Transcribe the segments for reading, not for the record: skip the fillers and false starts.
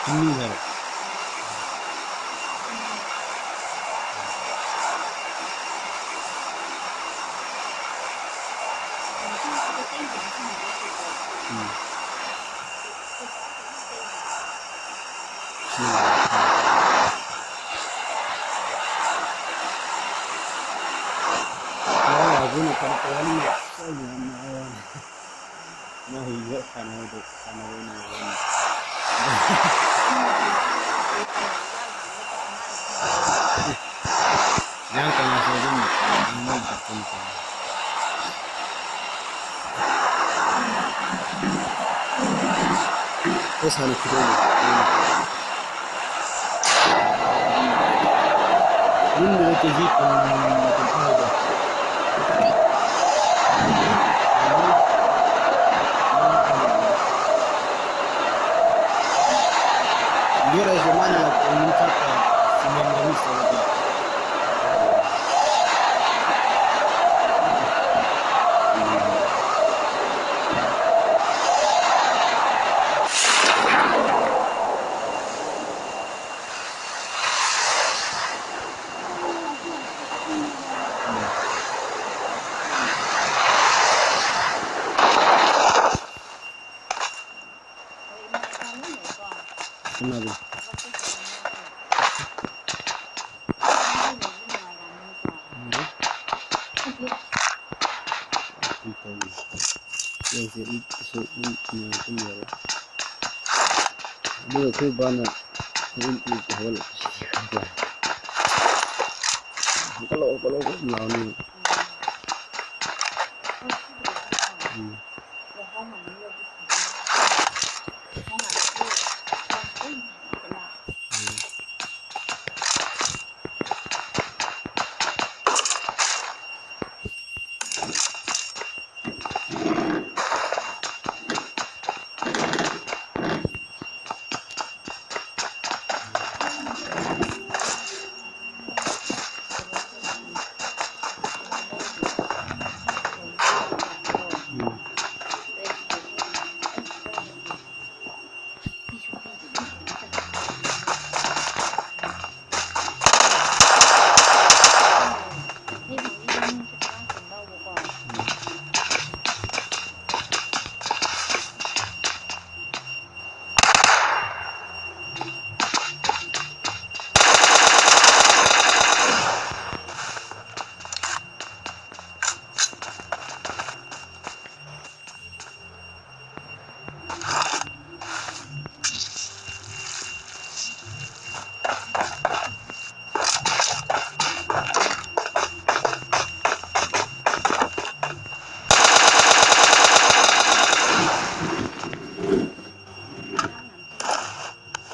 Ini है ini kan kali nah iya sana itu sana ini yang kena saja ini terus harus kita ini dari keji pengajar dia dari mana mencapai 9 lebih kenapa yang sih itu punya dia tuh banyak ini hal kalau melawan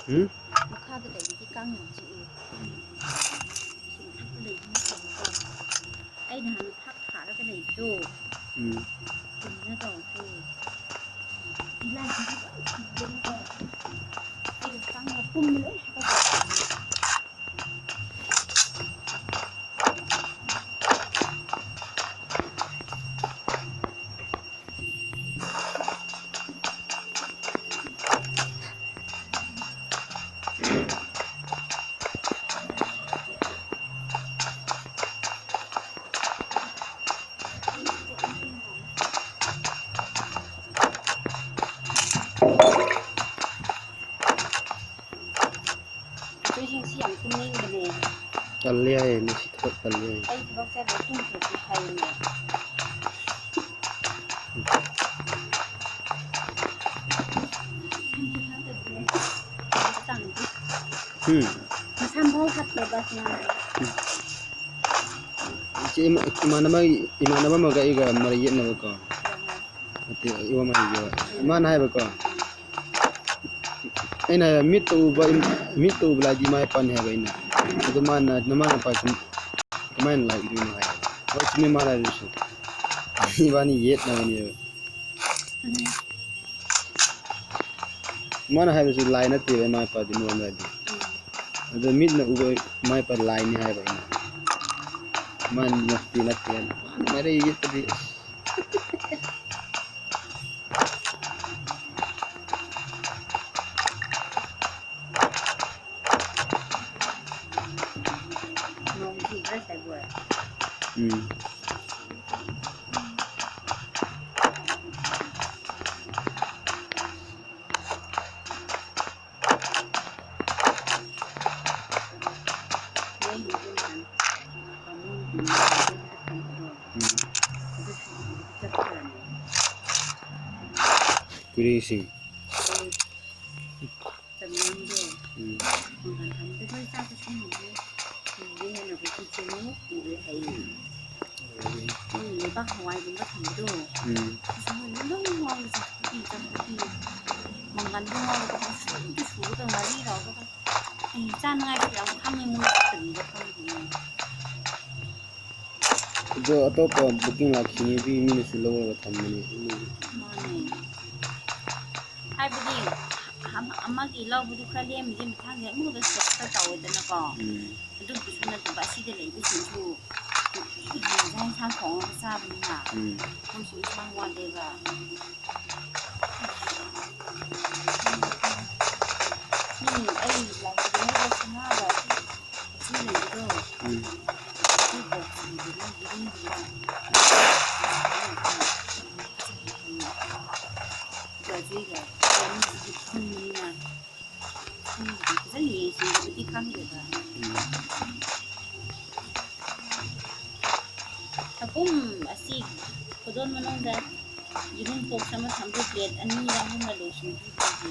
maka도 내리기 깡이지. 탁도 내리기 깡. 아이 나는 탁 가르게 내줘. 그냥 또 이라지 이거 이거 깡을 뿜을 Talia ini sih tetap talia. Ay, diba sa dating hay mo. Masambaw hat lebas na. Imana ba magaiga mariyet na ko. Ati iwa mahiyo. Mana hay ba ko? Ina mitu lagi mai pan hai ba ina. Itu mana nama apa itu kemain lagi itu mana? Kau cuma mana itu? Ini bani yet nama ni. Mana hai itu lain nanti mai apa di mana lagi? Itu mit na ugo mai apa lain ni hai ba ina? Man nanti kan? Mana yet tadi? 음. 그리싱. 저 어떻게 부킹 라키니 비미는 슬로우가 담는 하이브디 아마기 러브디 크라리엠 이제 미탕게 아무것도 섹터 따오잖아고. ꯑꯗꯨꯒꯤꯁꯨ ꯅꯠꯇꯕ ꯑꯁꯤꯗ ꯂꯩꯕꯁꯤꯡꯁꯨ ꯏꯟꯁꯥꯡ ꯊꯣꯡꯉꯒ ꯆꯥꯕꯅꯤꯅ ꯃꯣꯏꯁꯨ ꯏꯟꯁꯥꯡ ꯋꯥꯠꯂꯦꯕ ꯑꯩ ꯂꯥꯛꯄꯗ ꯁꯅꯥꯒ ꯑꯁꯤ ꯂꯩꯕꯗꯣ ꯑꯁꯤ ꯕꯣꯛꯁꯤꯡꯗꯨꯅ ꯌꯦꯔꯨꯝꯒꯤꯅ ꯒꯖꯤꯒ ꯌꯦꯔꯨꯝꯁꯤꯗꯤ ꯐꯪꯕꯅꯤꯅ ꯐꯖꯅ ꯌꯦꯡꯁꯤꯟꯕꯗꯤ ꯈꯪꯗꯦꯕ ꯍꯀꯨꯝ ꯑꯁꯤ ꯈꯨꯗꯣꯟ ꯃꯅꯨꯡꯗ ꯌꯦꯔꯨꯝ ꯕꯣꯛꯁ ꯑꯃ ꯊꯝꯕ ꯄ꯭ꯂꯦꯠ ꯑꯅꯤꯔ ꯑꯍꯨꯝꯔ ꯂꯣꯏꯁꯤꯟꯕꯤꯈ꯭ꯔꯒꯦ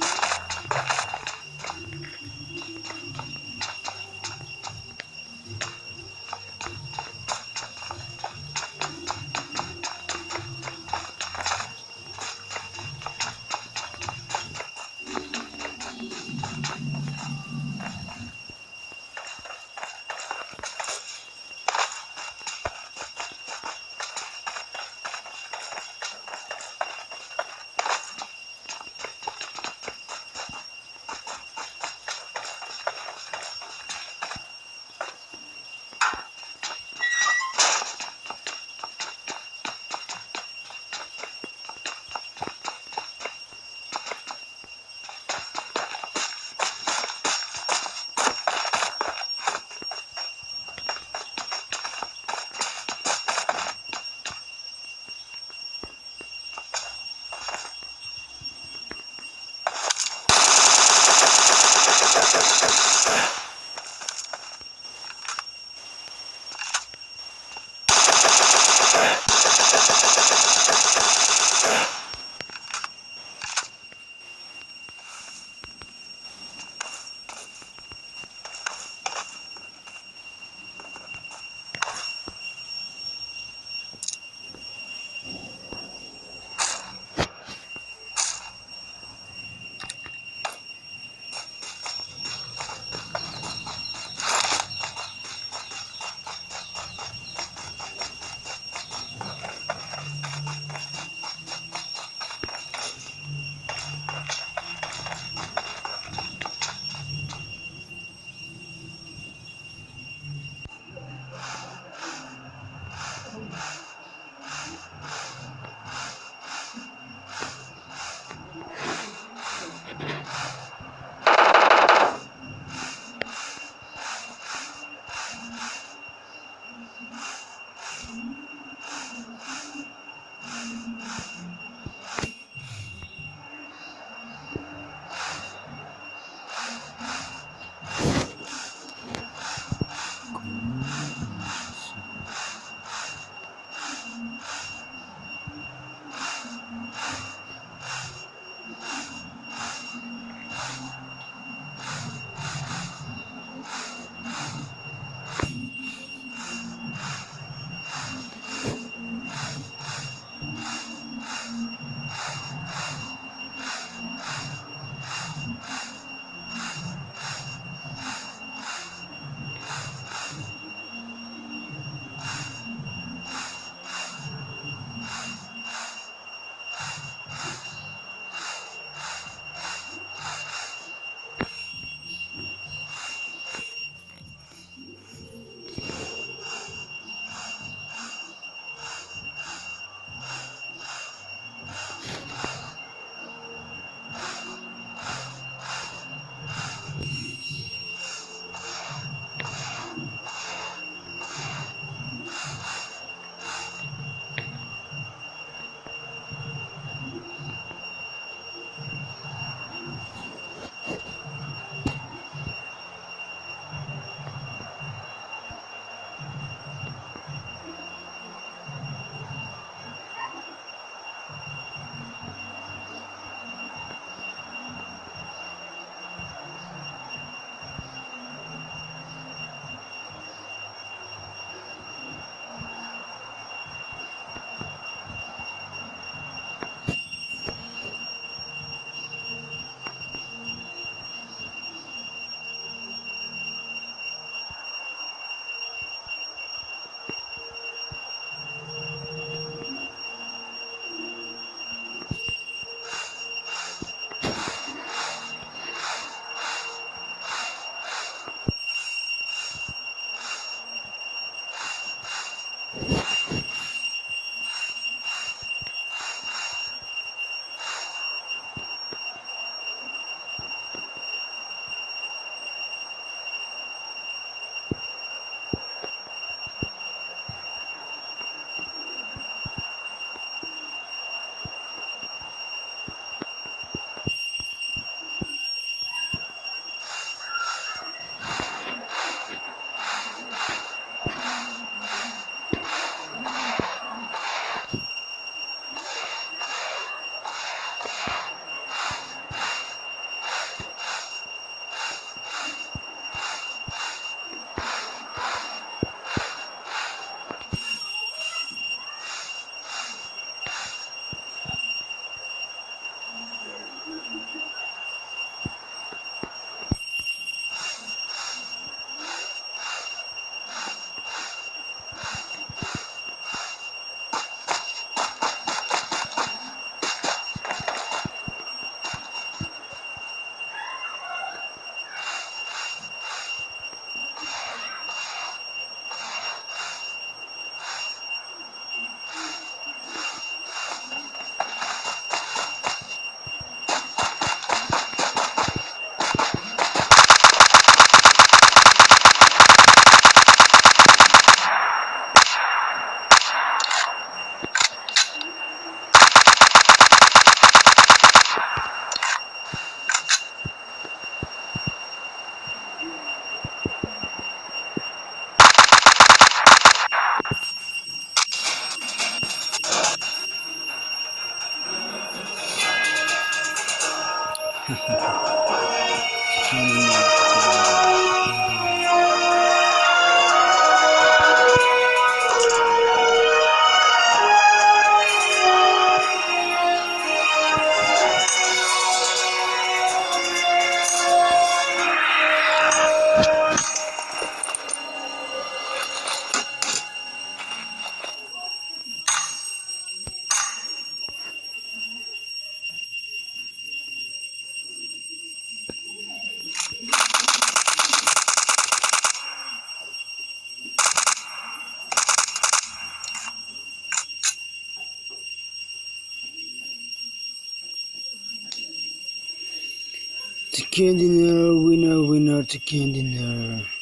Chicken dinner, winner, winner, chicken dinner.